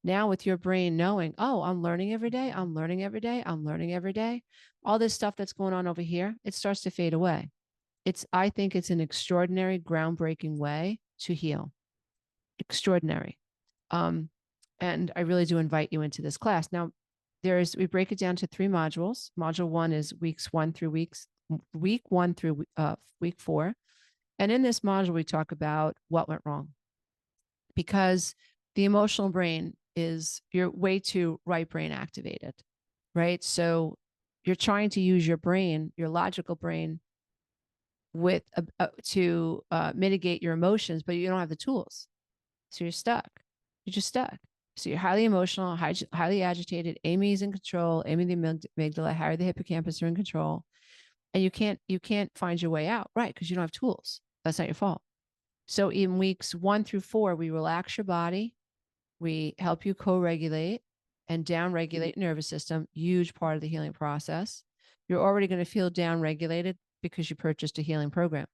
Now with your brain knowing, oh, I'm learning every day, I'm learning every day, I'm learning every day, all this stuff that's going on over here, it starts to fade away. I think it's an extraordinary, groundbreaking way to heal. Extraordinary. And I really do invite you into this class. Now, we break it down to 3 modules. Module 1 is week 1 through week 4. And in this module, we talk about what went wrong, because the emotional brain you're way too right brain activated, right? So you're trying to use your brain, your logical brain, to mitigate your emotions, but you don't have the tools. So you're stuck. You're just stuck. So you're highly emotional, highly agitated. Amy's in control. Amy, the amygdala, Harry, the hippocampus are in control. And you can't find your way out, right? Because you don't have tools. That's not your fault. So in weeks 1 through 4, we relax your body. We help you co-regulate and down-regulate nervous system, huge part of the healing process. You're already going to feel down-regulated because you purchased a healing program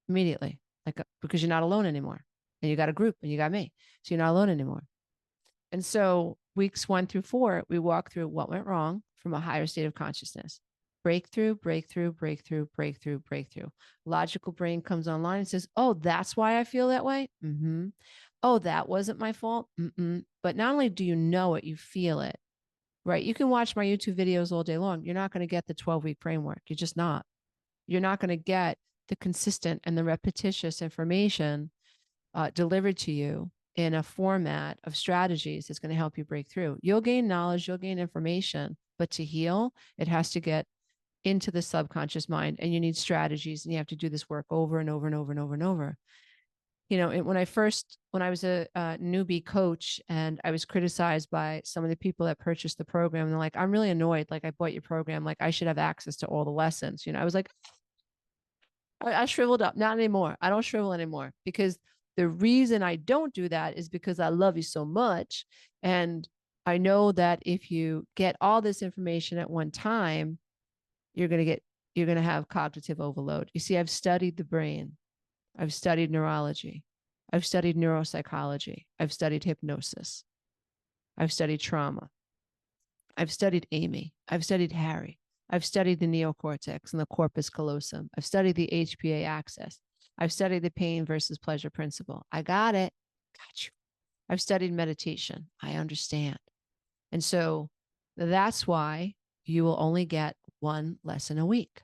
immediately, because you're not alone anymore. And you got a group and you got me. So you're not alone anymore. And so weeks 1 through 4, we walk through what went wrong from a higher state of consciousness. Breakthrough, breakthrough, breakthrough, breakthrough, breakthrough. Logical brain comes online and says, oh, that's why I feel that way? Mm-hmm. Oh, that wasn't my fault? Mm-mm. But not only do you know it, you feel it. right? You can watch my YouTube videos all day long. You're not going to get the 12-week framework. You're just not. You're not going to get the consistent and the repetitious information delivered to you in a format of strategies that's going to help you break through. You'll gain knowledge, you'll gain information, but to heal, it has to get into the subconscious mind, and you need strategies, and you have to do this work over and over and over and over and over. You know, when I was a newbie coach and I was criticized by some of the people that purchased the program, and they're like, I'm really annoyed. Like, I bought your program. Like, I should have access to all the lessons. You know, I was like, I shriveled up. Not anymore. I don't shrivel anymore, because the reason I don't do that is because I love you so much. And I know that if you get all this information at one time, you're going to have cognitive overload. You see, I've studied the brain. I've studied neurology. I've studied neuropsychology. I've studied hypnosis. I've studied trauma. I've studied Amy. I've studied Harry. I've studied the neocortex and the corpus callosum. I've studied the HPA axis. I've studied the pain versus pleasure principle. I got it. Got you. I've studied meditation. I understand. And so that's why you will only get one lesson a week,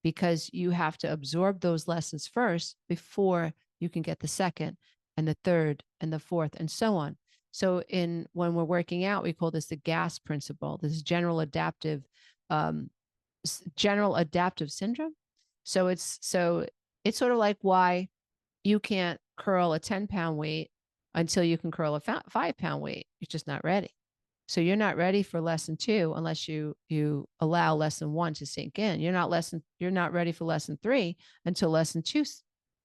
because you have to absorb those lessons first before you can get the second and the third and the fourth and so on. So when we're working out, we call this the GAS principle, this general adaptive syndrome. So it's sort of like why you can't curl a 10-pound weight until you can curl a 5-pound weight. You're just not ready. So you're not ready for lesson 2 unless you allow lesson 1 to sink in. You're not ready for lesson 3 until lesson 2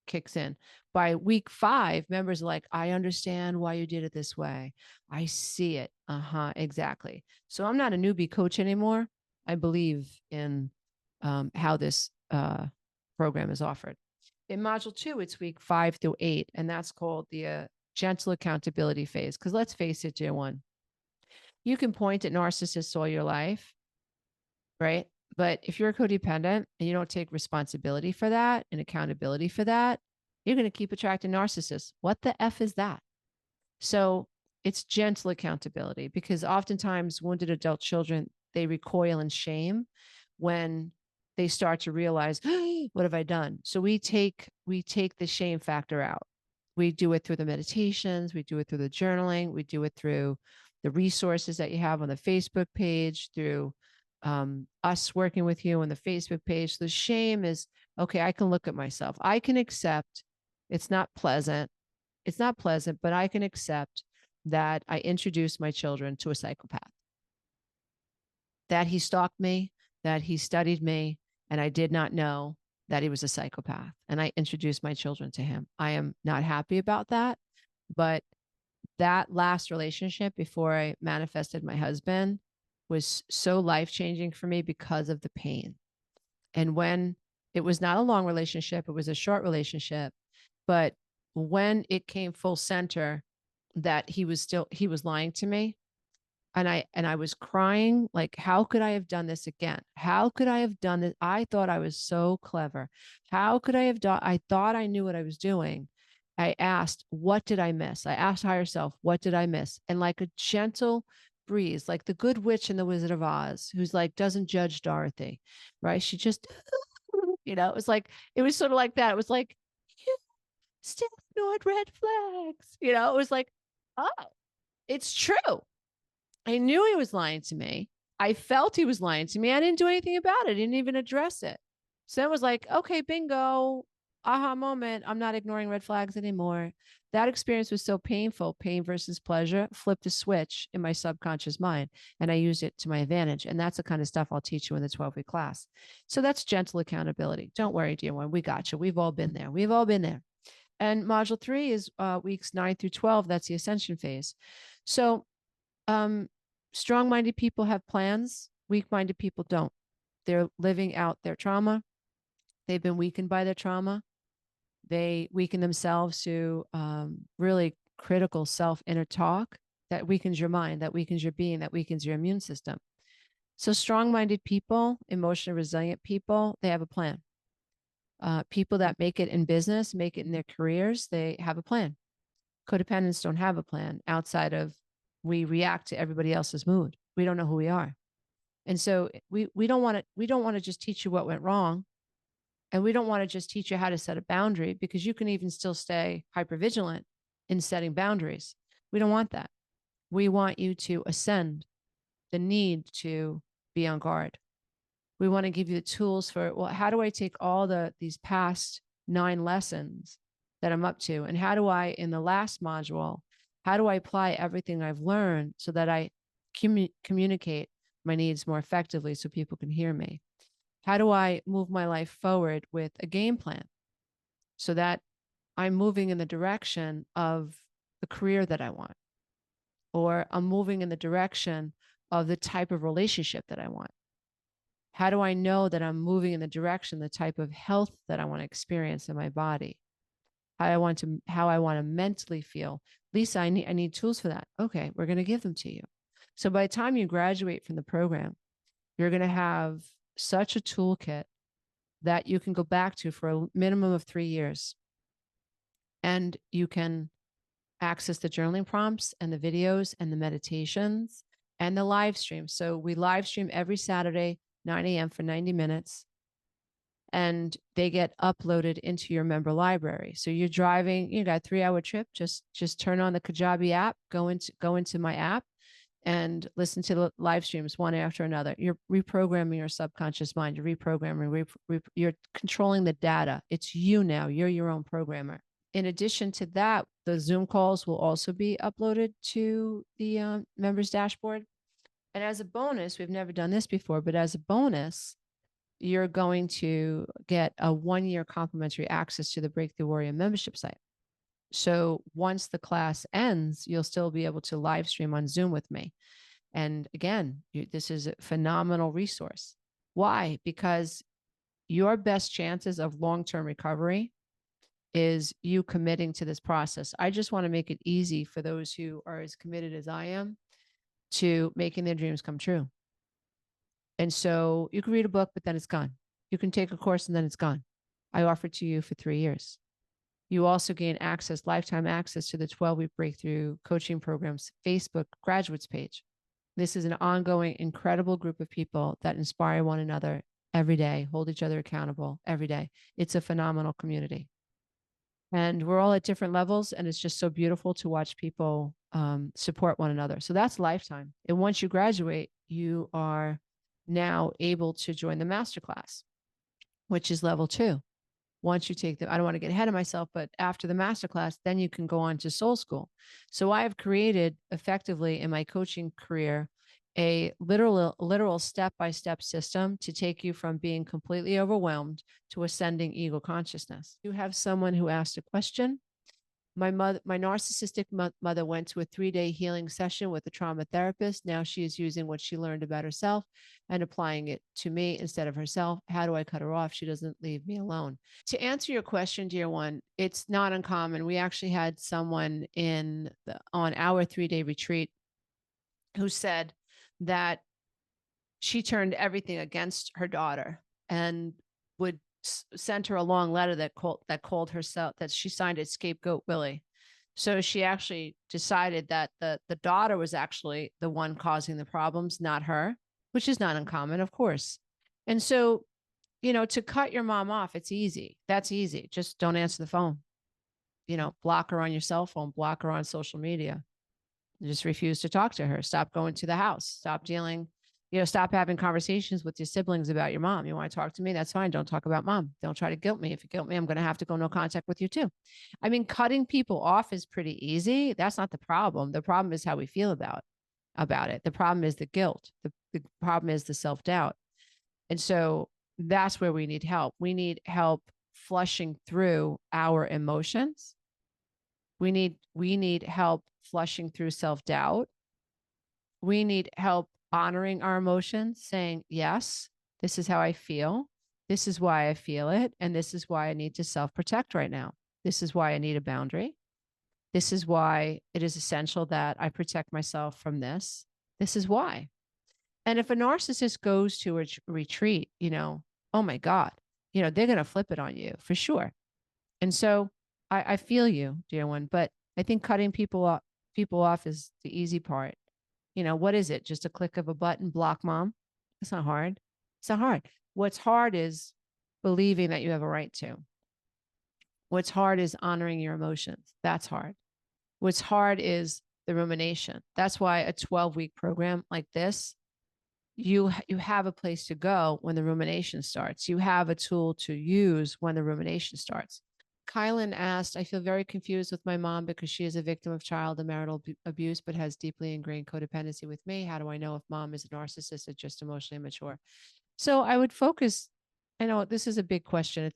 kicks in. By week 5, members are like, I understand why you did it this way. I see it. Exactly. So I'm not a newbie coach anymore. I believe in how this program is offered. In module 2, it's week 5 through 8, and that's called the gentle accountability phase. Because let's face it, dear one, you can point at narcissists all your life, right? But if you're a codependent and you don't take responsibility for that and accountability for that, you're going to keep attracting narcissists. What the F is that? So it's gentle accountability, because oftentimes wounded adult children, they recoil in shame when they start to realize, what have I done? So we take the shame factor out. We do it through the meditations. We do it through the journaling. We do it through the resources that you have on the Facebook page, through us working with you on the Facebook page. The shame is, okay, I can look at myself. I can accept it's not pleasant. It's not pleasant, but I can accept that I introduced my children to a psychopath, that he stalked me, that he studied me, and I did not know that he was a psychopath. And I introduced my children to him. I am not happy about that, but that last relationship before I manifested my husband was so life-changing for me because of the pain. And when it was not a long relationship, it was a short relationship, but when it came full center that he was lying to me, and I was crying, like, how could I have done this again? How could I have done this? I thought I was so clever. How could I have done? I thought I knew what I was doing. I asked, what did I miss? I asked higher self, what did I miss? And like a gentle breeze, like the good witch in the Wizard of Oz, who's like, doesn't judge Dorothy, right? She just, it was sort of like that. It was like, you still ignored red flags. It was like, oh, it's true. I knew he was lying to me. I felt he was lying to me. I didn't do anything about it. I didn't even address it. So it was like, okay, bingo, aha moment. I'm not ignoring red flags anymore. That experience was so painful. Pain versus pleasure flipped a switch in my subconscious mind, and I used it to my advantage. And that's the kind of stuff I'll teach you in the 12-week class. So that's gentle accountability. Don't worry, dear one. We got you. We've all been there. We've all been there. And module 3 is weeks 9 through 12. That's the ascension phase. So strong-minded people have plans. Weak-minded people don't. They're living out their trauma. They've been weakened by their trauma. They weaken themselves to really critical self-inner talk that weakens your mind, that weakens your being, that weakens your immune system. So strong-minded people, emotionally resilient people, they have a plan. People that make it in business, make it in their careers, they have a plan. Codependents don't have a plan outside of we react to everybody else's mood. We don't know who we are. And so we don't want to just teach you what went wrong. And we don't want to just teach you how to set a boundary, because you can even still stay hypervigilant in setting boundaries. We don't want that. We want you to ascend the need to be on guard. We want to give you the tools for, well, how do I take all these past 9 lessons that I'm up to? And how do I, in the last module, how do I apply everything I've learned so that I communicate my needs more effectively so people can hear me? How do I move my life forward with a game plan so that I'm moving in the direction of the career that I want, or I'm moving in the direction of the type of relationship that I want? How do I know that I'm moving in the direction, the type of health that I want to experience in my body? How I want to mentally feel. Lisa, I need tools for that. Okay, we're going to give them to you. So by the time you graduate from the program, you're going to have such a toolkit that you can go back to for a minimum of 3 years. And you can access the journaling prompts and the videos and the meditations and the live stream. So we live stream every Saturday, 9 a.m. for 90 minutes. And they get uploaded into your member library. So you're driving, you got a 3-hour trip, just turn on the Kajabi app, go into my app, and listen to the live streams one after another. You're reprogramming your subconscious mind. You're reprogramming, you're controlling the data. It's you now. You're your own programmer. In addition to that, the Zoom calls will also be uploaded to the members dashboard. And as a bonus, we've never done this before, but as a bonus, you're going to get a 1-year complimentary access to the Breakthrough Warrior membership site. So once the class ends, you'll still be able to live stream on Zoom with me. And again, this is a phenomenal resource. Why? Because your best chances of long-term recovery is you committing to this process. I just want to make it easy for those who are as committed as I am to making their dreams come true. And so you can read a book, but then it's gone. You can take a course and then it's gone. I offer it to you for 3 years. You also gain access, lifetime access to the 12-week breakthrough coaching program's Facebook graduates page. This is an ongoing, incredible group of people that inspire one another every day, hold each other accountable every day. It's a phenomenal community. And we're all at different levels, and it's just so beautiful to watch people support one another. So that's lifetime. And once you graduate, you are now able to join the masterclass, which is level 2. Once you take I don't want to get ahead of myself, but after the masterclass, then you can go on to Soul School. So I have created effectively in my coaching career a literal step-by-step system to take you from being completely overwhelmed to ascending ego consciousness. You have someone who asked a question. My narcissistic mother went to a 3-day healing session with a trauma therapist. Now she is using what she learned about herself and applying it to me instead of herself. How do I cut her off? She doesn't leave me alone. To answer your question, dear one, it's not uncommon. We actually had someone on our 3-day retreat who said that she turned everything against her daughter and would sent her a long letter that called herself, that she signed it Scapegoat Willie. So she actually decided that the daughter was actually the one causing the problems, not her, which is not uncommon, of course. And so, to cut your mom off, it's easy. That's easy. Just don't answer the phone. Block her on your cell phone, block her on social media. Just refuse to talk to her. Stop going to the house. Stop dealing. Stop having conversations with your siblings about your mom. You want to talk to me? That's fine. Don't talk about mom. Don't try to guilt me. If you guilt me, I'm going to have to go no contact with you too. I mean, cutting people off is pretty easy. That's not the problem. The problem is how we feel about it. The problem is the guilt. The problem is the self-doubt. And so that's where we need help. We need help flushing through our emotions. We need help flushing through self-doubt. We need help honoring our emotions, saying, yes, this is how I feel. This is why I feel it. And this is why I need to self-protect right now. This is why I need a boundary. This is why it is essential that I protect myself from this. This is why. And if a narcissist goes to a retreat, oh my God, they're going to flip it on you for sure. And so I feel you, dear one, but I think cutting people off is the easy part. what is it? Just a click of a button, block mom? It's not hard. It's not hard. What's hard is believing that you have a right to. What's hard is honoring your emotions. That's hard. What's hard is the rumination. That's why a 12-week program like this, you have a place to go when the rumination starts. You have a tool to use when the rumination starts. Kylan asked, I feel very confused with my mom because she is a victim of child and marital abuse, but has deeply ingrained codependency with me. How do I know if mom is a narcissist or just emotionally immature? So I would focus, I know this is a big question.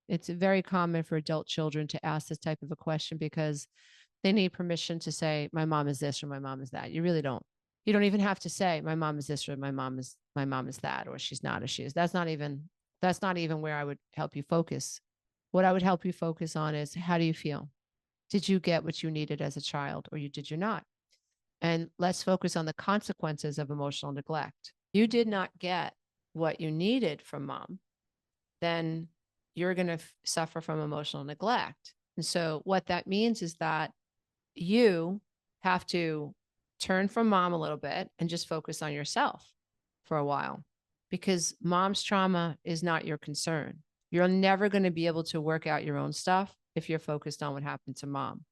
It's very common for adult children to ask this type of a question because they need permission to say, my mom is this or my mom is that. You really don't. You don't even have to say, my mom is this or my mom is that, or she's not or she is. That's not even where I would help you focus. What I would help you focus on is, how do you feel? Did you get what you needed as a child, or did you not? And let's focus on the consequences of emotional neglect. You did not get what you needed from mom, then you're going to suffer from emotional neglect. And so what that means is that you have to turn from mom a little bit and just focus on yourself for a while, because mom's trauma is not your concern. You're never going to be able to work out your own stuff if you're focused on what happened to mom.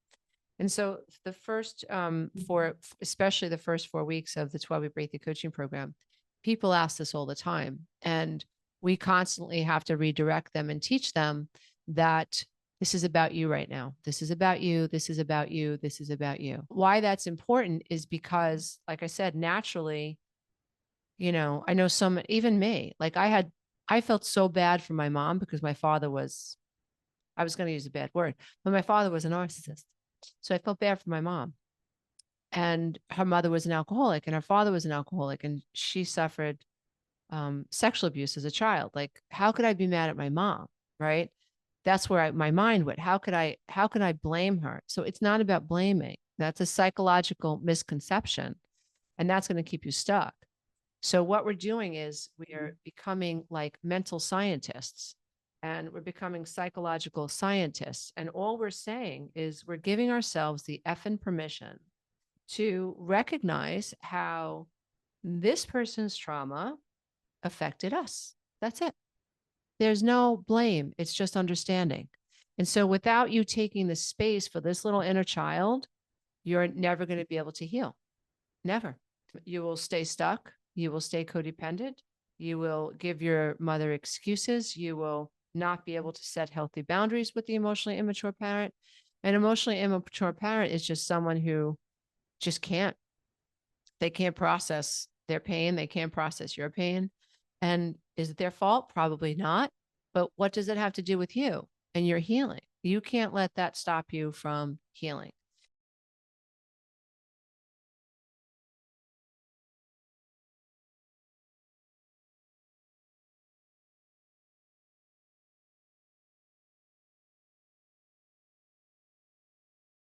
And so the first especially the first 4 weeks of the 12-week breakthrough coaching program, people ask this all the time. And we constantly have to redirect them and teach them that this is about you right now. This is about you. This is about you. This is about you. Why that's important is because, like I said, naturally, I know even me, like I felt so bad for my mom because my father was, I was going to use a bad word, but my father was a narcissist. So I felt bad for my mom. And her mother was an alcoholic and her father was an alcoholic, and she suffered sexual abuse as a child. Like, how could I be mad at my mom? Right. That's where my mind went. How could I blame her? So it's not about blaming. That's a psychological misconception, and that's going to keep you stuck. So what we're doing is we are becoming like mental scientists, and we're becoming psychological scientists. And all we're saying is we're giving ourselves the effing permission to recognize how this person's trauma affected us. That's it. There's no blame. It's just understanding. And so without you taking the space for this little inner child, you're never going to be able to heal. Never. You will stay stuck. You will stay codependent. You will give your mother excuses. You will not be able to set healthy boundaries with the emotionally immature parent. An emotionally immature parent is just someone who just can't. They can't process their pain. They can't process your pain. And is it their fault? Probably not. But what does it have to do with you and your healing? You can't let that stop you from healing.